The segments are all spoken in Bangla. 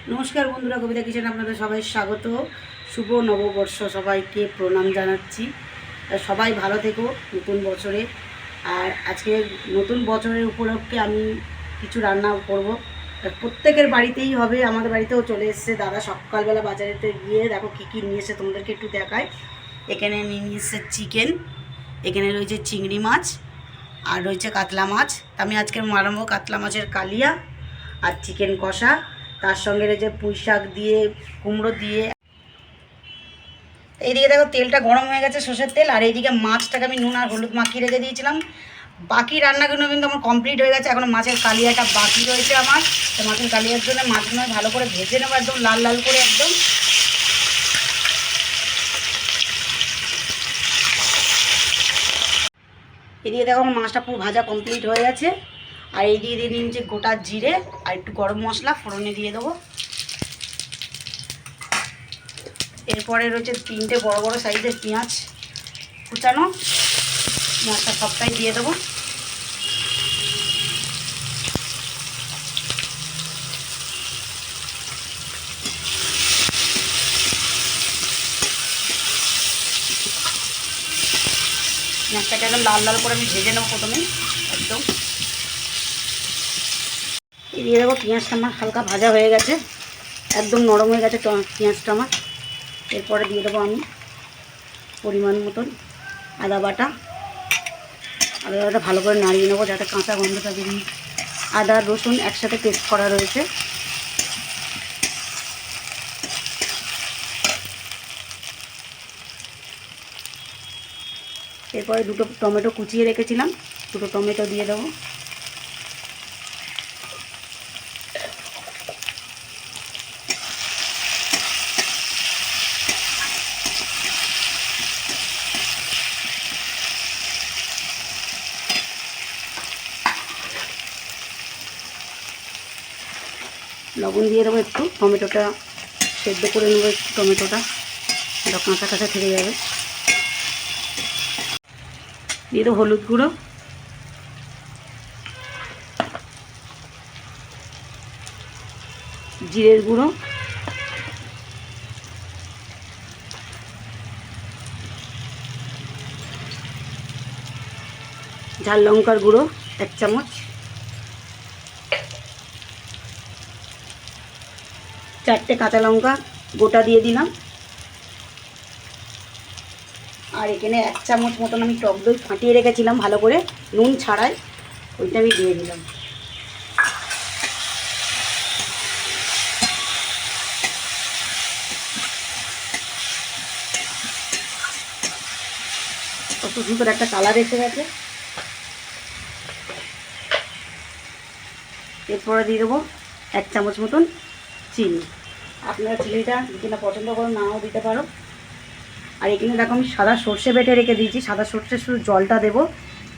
নমস্কার বন্ধুরা, কবিতা কিচেনে আপনাদের সবাই স্বাগত। শুভ নববর্ষ, সবাইকে প্রণাম জানাচ্ছি। সবাই ভালো থেকো নতুন বছরে। আর আজকে নতুন বছরের উপলক্ষে আমি কিছু রান্না করব। প্রত্যেকের বাড়িতেই হবে, আমাদের বাড়িতেও চলে এসেছে। দাদা সকালবেলা বাজারেতে গিয়ে দেখো কী কী নিয়ে এসে তোমাদেরকে একটু দেখায়। এখানে নিয়ে এসেছে চিকেন, এখানে রয়েছে চিংড়ি মাছ, আর রয়েছে কাতলা মাছ। আমি আজকে মারাবো কাতলা মাছের কালিয়া আর চিকেন কষা। তার সঙ্গে রয়েছে পুঁই শাক দিয়ে, কুমড়ো দিয়ে। এইদিকে দেখো তেলটা গরম হয়ে গেছে, সর্ষের তেল। আর এইদিকে মাছটাকে আমি নুন আর হলুদ মাখিয়ে রেখে দিয়েছিলাম। বাকি রান্নাগুলো কিন্তু আমার কমপ্লিট হয়ে গেছে। এখন মাছের কালিয়াটা বাকি রয়েছে আমার। তো মাছের কালিয়ার জন্য মাছগুলো ভালো করে ভেজে নেবো, একদম লাল লাল করে একদম। এদিকে দেখো আমার মাছটা পুরো ভাজা কমপ্লিট হয়ে গেছে। আর এইদিকে দিয়ে নিয়েছি গোটা জিরে আর একটু গরম মশলা ফোড়নে দিয়ে দেবো। এরপরে রয়েছে 3টে বড় বড় সাইজের পেঁয়াজ কুচানো, পেঁয়াজটা সবটাই দিয়ে দেবো। পেঁয়াজটাকে একদম লাল লাল করে আমি ভেজে নেবো প্রথমে একদম। এই দিয়ে দেবো, পেঁয়াজটা আমার হালকা ভাজা হয়ে গেছে, একদম নরম হয়ে গেছে পেঁয়াজটা আমার। এরপরে দিয়ে দেবো আমি পরিমাণ মতন আদা বাটা। আদা বাটা ভালো করে নাড়িয়ে নেবো যাতে কাঁচা গন্ধটা বেরিয়ে। আদা রসুন একসাথে পেস্ট করা রয়েছে। এরপরে 2টো টমেটো কুচিয়ে রেখেছিলাম, 2টো টমেটো দিয়ে দেবো। লবণ দিয়ে দেবো একটু, টমেটোটা সেদ্ধ করে নেবো একটু, টমেটোটা কাঁচা কাঁচা থেকে যাবে। দিয়ে দেবো হলুদ গুঁড়ো, জিরের গুঁড়ো, ঝাল লঙ্কার গুঁড়ো 1 চামচ, 4টে কাঁচা লঙ্কা গোটা দিয়ে দিলাম। আর এখানে 1 চামচ মতন আমি টক দই ফাটিয়ে রেখেছিলাম ভালো করে, নুন ছাড়াই, ওইটা আমি দিয়ে দিলাম। কত সুন্দর একটা কালার এসে গেছে। এরপরে দিয়ে দেবো 1 চামচ মতন চিনি। আপনারা চিনিটা যদি না পছন্দ করো নাও দিতে পারো। আর এখানে দেখো আমি সাদা সর্ষে বেটে রেখে দিয়েছি, সাদা সর্ষে শুধু জলটা দেবো,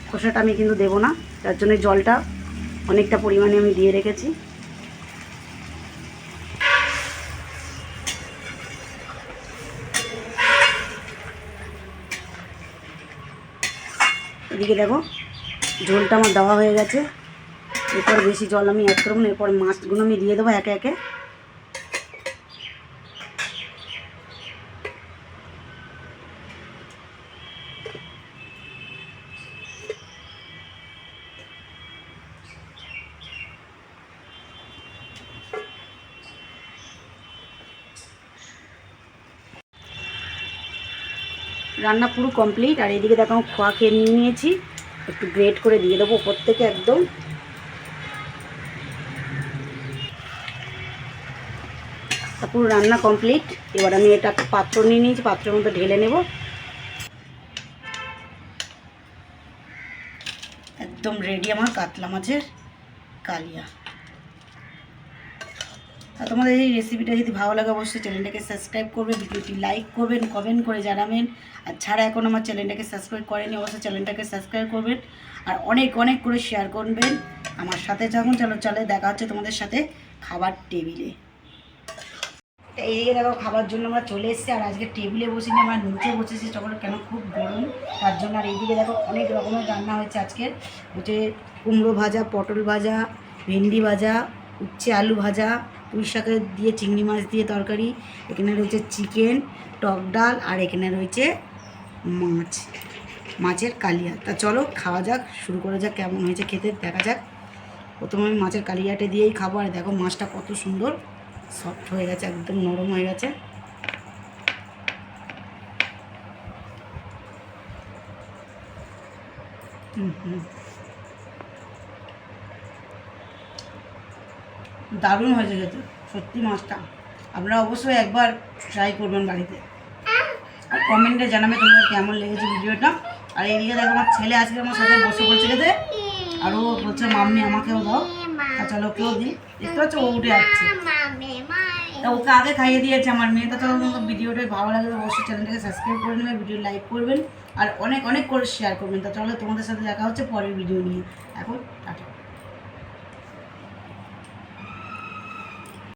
খোসাটা আমি কিন্তু দেবো না, তার জন্য জলটা অনেকটা পরিমাণে আমি দিয়ে রেখেছি। এদিকে দেখো ঝোলটা আমার দেওয়া হয়ে গেছে। এরপর বেশি জল আমি অ্যাড করবো না, এরপর মাছগুলো আমি দিয়ে দেবো একে একে। রান্না পুরো কমপ্লিট। আর এদিকে দেখো খোয়া খেয়ে নিয়েছি, একটু গ্রেট করে দিয়ে দেবো উপর থেকে একদম। পুরো রান্না কমপ্লিট। এবার আমি এটা পাত্র নিয়ে নিয়েছি, পাত্রের মধ্যে ঢেলে নেব। একদম রেডি আমার কাতলা মাছের কালিয়া। আর তোমাদের এই রেসিপিটা যদি ভালো লাগে অবশ্যই চ্যানেলটাকে সাবস্ক্রাইব করবে, ভিডিওটি লাইক করবেন, কমেন্ট করে জানাবেন। আর ছাড়া এখন আমার চ্যানেলটাকে সাবস্ক্রাইব করেনি অবশ্যই চ্যানেলটাকে সাবস্ক্রাইব করবেন, আর অনেক অনেক করে শেয়ার করবেন আমার সাথে। যখন চলে দেখা হচ্ছে তোমাদের সাথে খাবার টেবিলে। এইদিকে দেখো খাবার জন্য আমরা চলে এসেছি। আর আজকে টেবিলে বসিনি, আমরা নিচে বসেছি তখন, কেন খুব গরম তার জন্য। আর এইদিকে দেখো অনেক রকমের রান্না হয়েছে আজকের, হচ্ছে কুমড়ো ভাজা, পটল ভাজা, ভেন্ডি ভাজা, উচ্ছে আলু ভাজা, পুঁই শাকের দিয়ে চিংড়ি মাছ দিয়ে তরকারি, এখানে রয়েছে চিকেন, টক ডাল, আর এখানে রয়েছে মাছের কালিয়া। তা চলো খাওয়া যাক, শুরু করা যাক, কেমন হয়েছে খেতে দেখা যাক। প্রথমে আমি মাছের কালিয়াটা দিয়েই খাবো। আর দেখো মাছটা কত সুন্দর সফট হয়ে গেছে, একদম নরম হয়ে গেছে। দারুণ হয়েছে খেতে সত্যি মাছটা। আপনারা অবশ্যই একবার ট্রাই করবেন বাড়িতে, আর কমেন্টে জানাবে তোমাদের কেমন লেগেছে ভিডিওটা। আর এইদিকে দেখো আমার ছেলে আজকে আমার সাথে বসে পড়ছে খেতে, আর ও বলছে মাম্মি আমাকেও দাও। তা চলো কেউ দিই, দেখতে পাচ্ছ ও উঠে যাচ্ছে। তা ওকে আগে খাইয়ে দিয়েছে আমার মেয়ে। তো ভিডিওটা ভালো লাগে অবশ্যই চ্যানেলটাকে সাবস্ক্রাইব করে নেবেন, ভিডিও লাইক করবেন, আর অনেক অনেক করে শেয়ার করবেন। তা চলো তোমাদের সাথে দেখা হচ্ছে পরের ভিডিও নিয়ে। এখন টাটা।